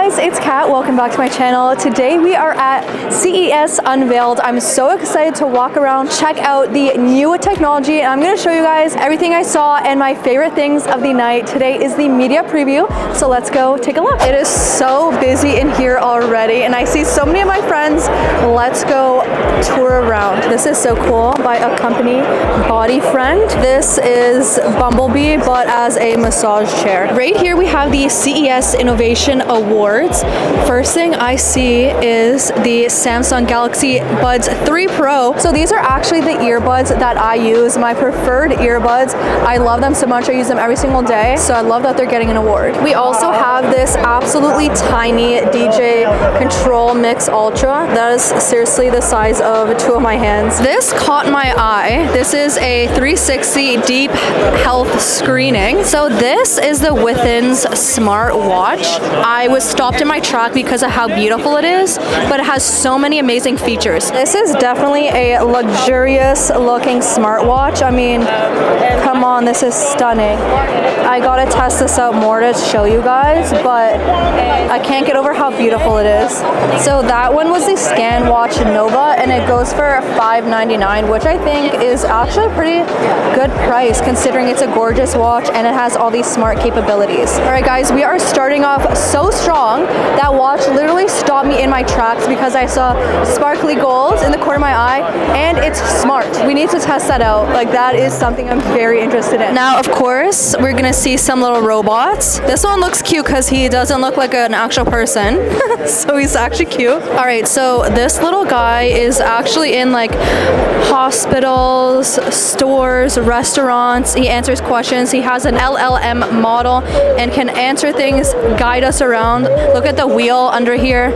guys, it's Kat. Welcome back to my channel. Today we are at CES Unveiled. I'm so excited to walk around, check out the new technology, and I'm going to show you guys everything I saw and my favorite things of the night. Today is the media preview, so let's go take a look. It is so busy in here already, and I see so many of my friends. Let's go tour around. This is so cool by a company, Body Friend. This is Bumblebee, but as a massage chair. Right here we have the CES Innovation Awards. First thing I see is the Samsung Galaxy Buds 3 Pro. So these are actually the earbuds that I use, my preferred earbuds. I love them so much. I use them every single day. So I love that they're getting an award. We also have this absolutely tiny DJ Control Mix Ultra. That is seriously the size of two of my hands. This caught my eye. This is a 360 deep health screening. So this is the Within's smart watch. I was stopped in my track because of how beautiful it is, but it has so many amazing features. This is definitely a luxurious looking smartwatch. I mean, come on, this is stunning. I gotta test this out more to show you guys, but I can't get over how beautiful it is. So that one was the ScanWatch Nova, and it goes for $5.99, which I think is actually a pretty good price considering it's a gorgeous watch and it has all these smart capabilities. All right guys, we are starting off so strong. That watch literally stopped me in my tracks because I saw sparkly gold in the corner of my eye, and it's smart. We need to test that out. Like, that is something I'm very interested in. Now, of course, we're gonna see some little robots. This one looks cute because he doesn't look like an actual person. So he's actually cute. All right, so this little guy is actually in like hospitals, stores, restaurants. He answers questions. He has an LLM model and can answer things, guide us around. Look at the wheel under here.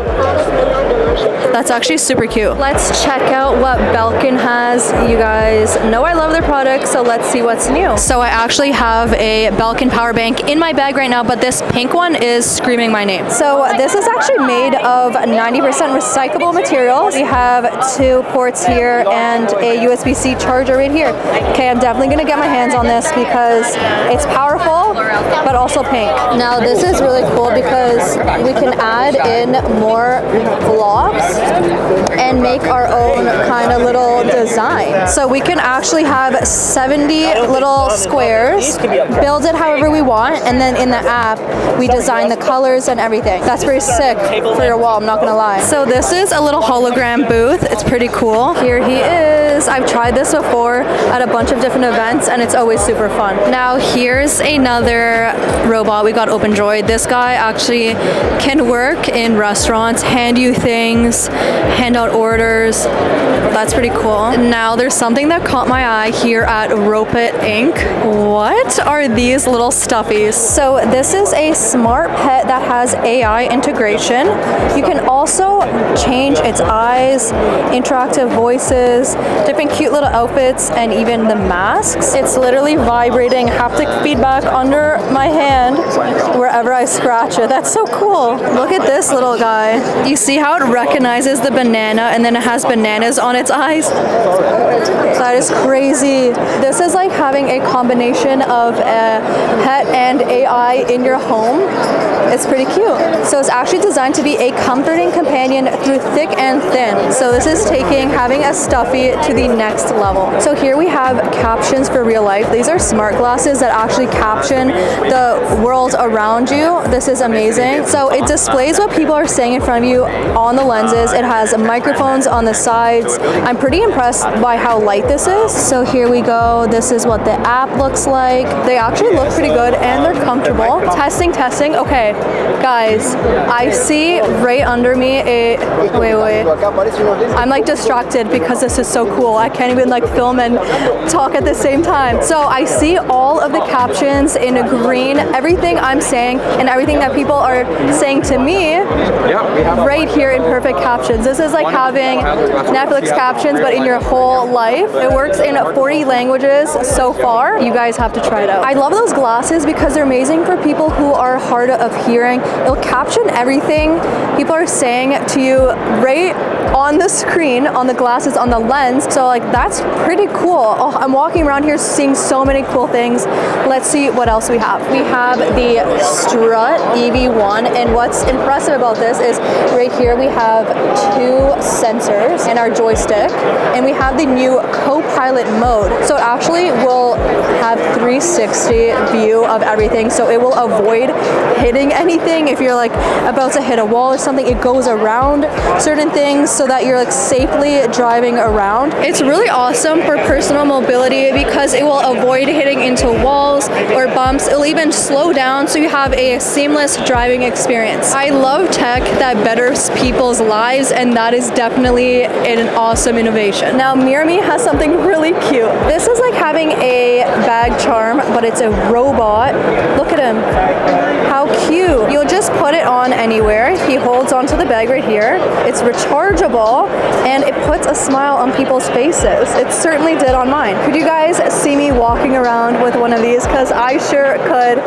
That's actually super cute. Let's check out what Belkin has. You guys know I love their products, so let's see what's new. So I actually have a Belkin power bank in my bag right now, but this pink one is screaming my name. So this is actually made of 90% recyclable materials. We have 2 ports here and a USB-C charger right here. Okay, I'm definitely gonna get my hands on this because it's powerful, but also pink. Now this is really cool because we can add in more blocks and make our own kind of little design. So we can actually have 70 little squares, build it however we want, and then in the app we design the colors and everything. That's pretty sick for your wall, I'm not gonna lie. So this is a little hologram booth. It's pretty cool. Here he is. I've tried this before at a bunch of different events and it's always super fun. Now here's another robot. We got OpenDroid. This guy actually can work in restaurants, hand you things, hand out orders. That's pretty cool. Now there's something that caught my eye here at Rope It Inc. What are these little stuffies? So this is a smart pet that has AI integration. You can also change its eyes, interactive voices, different cute little outfits, and even the masks. It's literally vibrating haptic feedback under my hand wherever I scratch it. That's so cool. Look at this little guy. You see how it recognizes the banana and then it has bananas on its eyes? That is crazy. This is like having a combination of a pet and AI in your home. It's pretty cute. So it's actually designed to be a comforting companion through thick and thin. So this is taking having a stuffy to the next level. So here we have captions for real life. These are smart glasses that actually caption the world around you. This is amazing. So it displays what people are saying in front of you on the lenses. It has microphones on the sides. I'm pretty impressed by how light this is. So here we go. This is what the app looks like. They actually look pretty good and they're comfortable. Testing. Okay, guys, I see right under me a, wait. I'm like distracted because this is so cool. I can't even like film and talk at the same time. So I see all of the captions in green, everything I'm saying and everything that people are saying to me right here in perfect captions. This is like having Netflix captions but in your whole life. It works in 40 languages so far. You guys have to try it out. I love those glasses because they're amazing for people who are hard of hearing. It'll caption everything people are saying to you right on the screen, on the glasses, on the lens. So like that's pretty cool. Oh, I'm walking around here seeing so many cool things. Let's see what else we have. We have the Strut EV1, and what's impressive about this is right here we have 2 sensors in our joystick, and we have the new co-pilot mode. So it actually will have 360 view of everything, so it will avoid hitting anything. If you're like about to hit a wall or something, it goes around certain things so that you're like safely driving around. It's really awesome for personal mobility because it will avoid hitting into walls or bumps. It'll even slow down so you have a seamless driving experience. I love tech that betters people's lives, and that is definitely an awesome innovation. Now Mirami has something really cute. This is like having a bag charm, but it's a robot. Look at him. How cute. You'll just put it on anywhere. He holds onto the bag right here. It's rechargeable, and it puts a smile on people's faces. It certainly did on mine. Could you guys see me walking around with one of these? Because I sure could.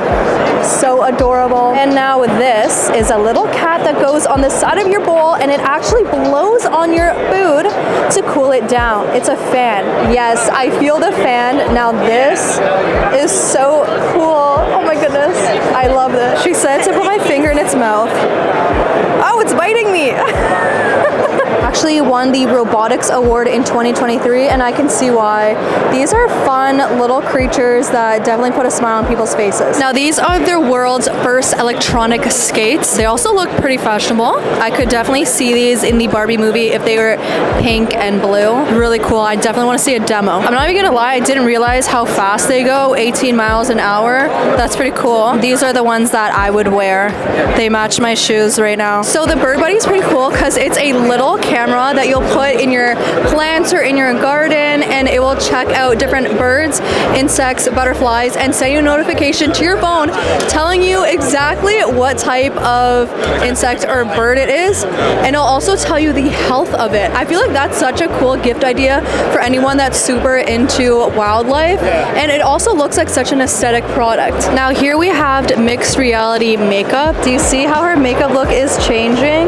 So adorable. And now this is a little cat that goes on the side of your bowl, and it actually blows on your food to cool it down. It's a fan. Yes, I feel the fan. Now this is so cool. Oh my goodness. I love this. She said to put my finger in its mouth. Oh, it's biting me. Actually won the Robotics Award in 2023, and I can see why. These are fun little creatures that definitely put a smile on people's faces. Now these are the world's first electronic skates. They also look pretty fashionable. I could definitely see these in the Barbie movie if they were pink and blue. Really cool. I definitely want to see a demo. I'm not even gonna lie, I didn't realize how fast they go, 18 miles an hour. That's pretty cool. These are the ones that I would wear. They match my shoes right now. So the Bird Buddy is pretty cool because it's a little camera that you'll put in your plants or in your garden, and it will check out different birds, insects, butterflies, and send you a notification to your phone telling you exactly what type of insect or bird it is, and it'll also tell you the health of it. I feel like that's such a cool gift idea for anyone that's super into wildlife, and it also looks like such an aesthetic product. Now here we have mixed reality makeup. Do you see how her makeup look is changing?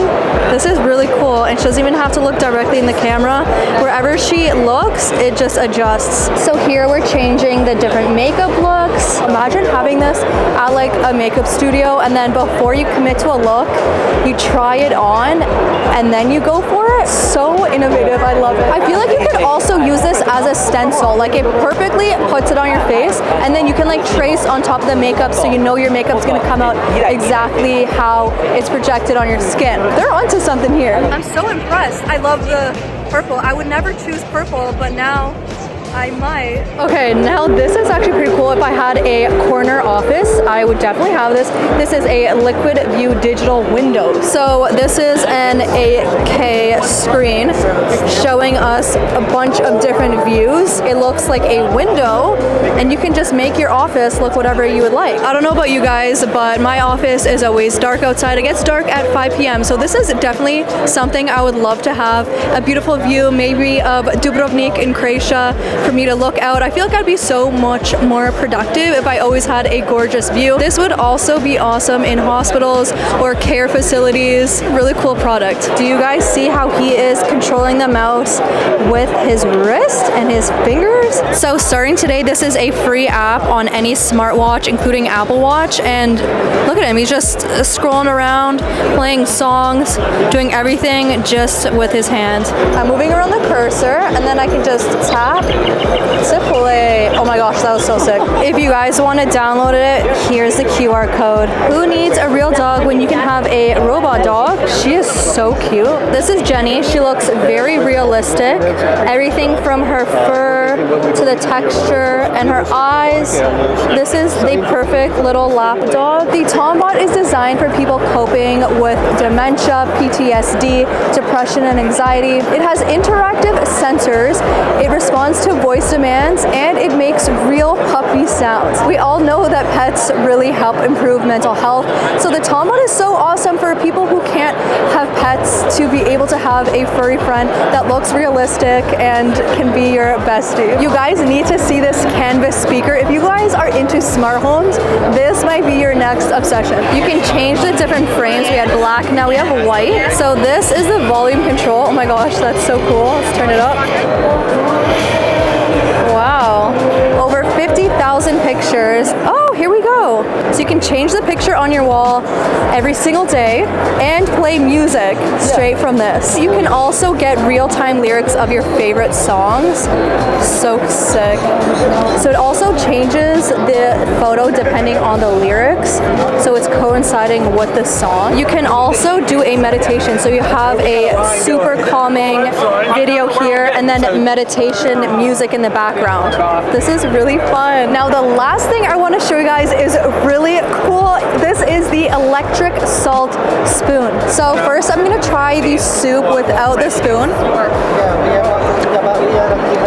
This is really cool, and she doesn't even have to look directly in the camera. Wherever she looks, it just adjusts. So here we're changing the different makeup looks. Imagine having this at like a makeup studio, and then before you commit to a look, you try it on and then you go for it. So innovative. I love it. I feel like you could also use this as a stencil. Like it perfectly puts it on your face, and then you can like trace on top of the makeup so you know your makeup's gonna come out exactly how it's projected on your skin. They're onto something here. I'm so impressed. I love the purple. I would never choose purple, but now I might. Okay, now this is actually pretty cool. If I had a corner office, I would definitely have this. This is a liquid view digital window. So this is an 8K screen showing us a bunch of different views. It looks like a window, and you can just make your office look whatever you would like. I don't know about you guys, but my office is always dark outside. It gets dark at 5 p.m. So this is definitely something I would love to have. A beautiful view maybe of Dubrovnik in Croatia for me to look out. I feel like I'd be so much more productive if I always had a gorgeous view. This would also be awesome in hospitals or care facilities. Really cool product. Do you guys see how he is controlling the mouse with his wrist and his fingers? So starting today, this is a free app on any smartwatch, including Apple Watch, and look at him. He's just scrolling around, playing songs, doing everything just with his hand. I'm moving around the cursor, and then I can just tap to play. Oh my gosh, that was so sick. If you guys want to download it, here's the QR code. Who needs a real dog when you can have a robot dog? She is so cute. This is Jenny. She looks very realistic. Everything from her fur to the texture and her eyes. This is the perfect little lap dog. The Tombot is designed for people coping with dementia, PTSD, depression, and anxiety. It has interactive sensors. It responds to voice demands, and it makes real puppy sounds. We all know that pets really help improve mental health, so the Tom mode is so awesome for people who can't have pets to be able to have a furry friend that looks realistic and can be your bestie. You guys need to see this canvas speaker. If you guys are into smart homes, this might be your next obsession. You can change the different frames. We had black, now we have white. So this is the volume control. Oh my gosh, that's so cool. Let's turn it up. Wow. Over 50,000 pictures. Oh, here we go. So you can change the picture on your wall every single day and play music straight from this. You can also get real-time lyrics of your favorite songs. So sick. So it also changes the photo depending on the lyrics. So it's coinciding with the song. You can also do a meditation. So you have a super calming video here and then meditation music in the background. This is really fun. Now the last thing I want to show you guys is really cool. This is the electric salt spoon. So first I'm going to try the soup without the spoon.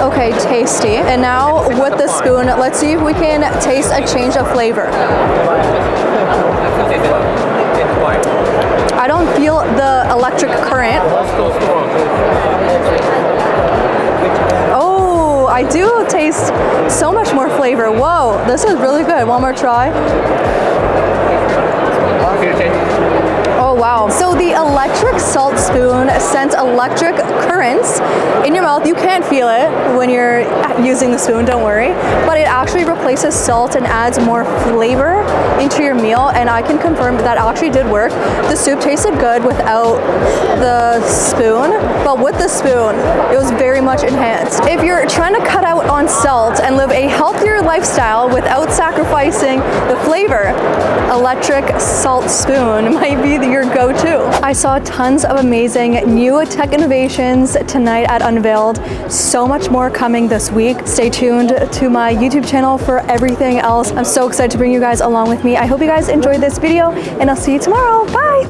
Okay, tasty. And now with the spoon, let's see if we can taste a change of flavor. I don't feel the electric current. Oh, I do taste so much more flavor. Whoa, this is really good. One more try. Oh wow. So the electric salt spoon sends electric currents in your mouth. You can't feel it when you're using the spoon, don't worry. But it actually replaces salt and adds more flavor into your meal, and I can confirm that actually did work. The soup tasted good without the spoon, but with the spoon, it was very much enhanced. If you're trying to cut out on salt and live a healthier lifestyle without sacrificing the flavor, electric salt spoon might be your go-to. I saw tons of amazing new tech innovations tonight at Unveiled. So much more coming this week. Stay tuned to my YouTube channel for everything else. I'm so excited to bring you guys along with me. I hope you guys enjoyed this video, and I'll see you tomorrow. Bye!